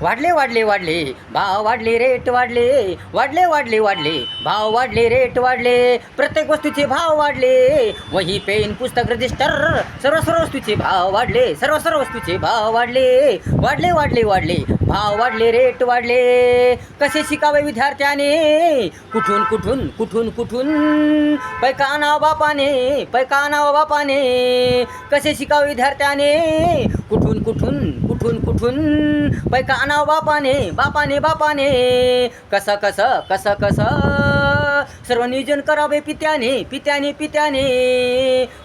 वाढले वाढले वाढले भाव वाढले रेट वाढले वाढले वाढले वाढले भाव वाढले रेट वाढले प्रत्येक वस्तूचे भाव वाढले वही पेन पुस्तक रजिस्टर सर्व वस्तूचे भाव वाढले सर्व वस्तूचे भाव वाढले वाढले वाढले वाढले भाव वाढले रेट वाढले कसे शिकावे विद्यार्थ्याने कुठून कुठून कुठून कुठून पैका आणावा बापाने कसे शिकावे विद्यार्थ्याने कुठून कुठून कुठून कुठून पैका आणावा बापाने कसं कसं कसं कसं सर्व नियोजन करावे पित्याने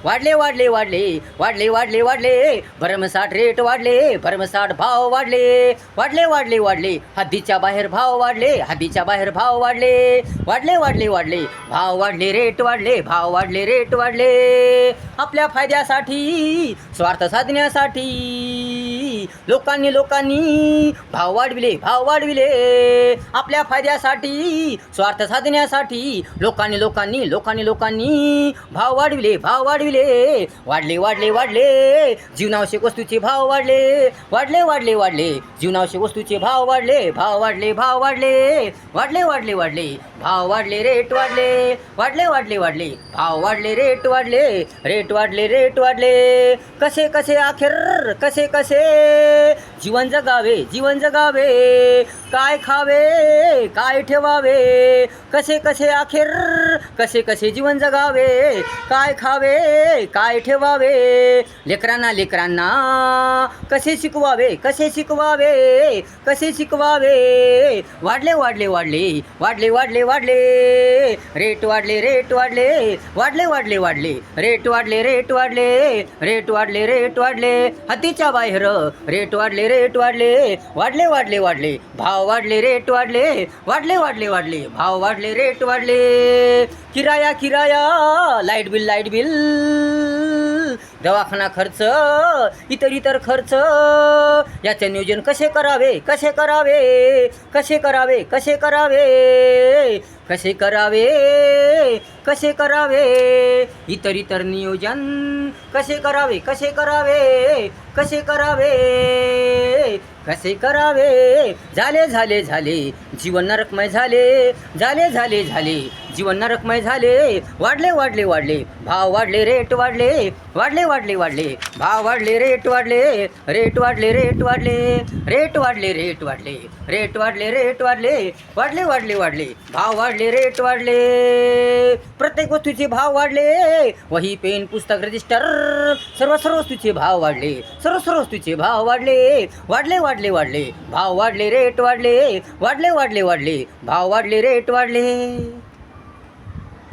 वाढले वाढले वाढले वाढले वाढले वाढले भरमसाठ रेट वाढले भरमसाठ भाव वाढले वाढले वाढले वाढले हद्दीच्या बाहेर भाव वाढले वाढले वाढले वाढले भाव वाढले रेट वाढले आपल्या फायद्यासाठी स्वार्थ साधण्यासाठी लोकांनी भाव वाढविले आपल्या फायद्यासाठी स्वार्थ साधण्यासाठी लोकांनी भाव वाढविले वाढले जीवनावश्यक वस्तूचे भाव वाढले जीवनावश्यक वस्तूचे भाव वाढले भाव वाढले रेट वाढले भाव वाढले रेट वाढले कसे अखेर जीवन जगावे काय खावे काय ठेवावे कसे अखेर जीवन जगावे काय खावे काय ठेवावे लेकरांना कसे शिकवावे वाढले रेट वाढले हद्दीच्या बाहेर रेट वाढले भाव वाढले रेट वाढले भाव वाढले रेट वाढले किराया लाईट बिल दवाखाना खर्च इतर खर्च याचे नियोजन कसे करावे इतर नियोजन कसे करावे झाले जीवन नरकमय झाले जीवन नरकमय झाले वाढले भाव वाढले रेट वाढले भाव वाढले रेट वाढले भाव वाढले रेट वाढले प्रत्येक वस्तूचे भाव वाढले वही पेन पुस्तक रजिस्टर सर्व वस्तूचे भाव वाढले सर्व वस्तूचे भाव वाढले भाव वाढले रेट वाढले भाव वाढले रेट वाढले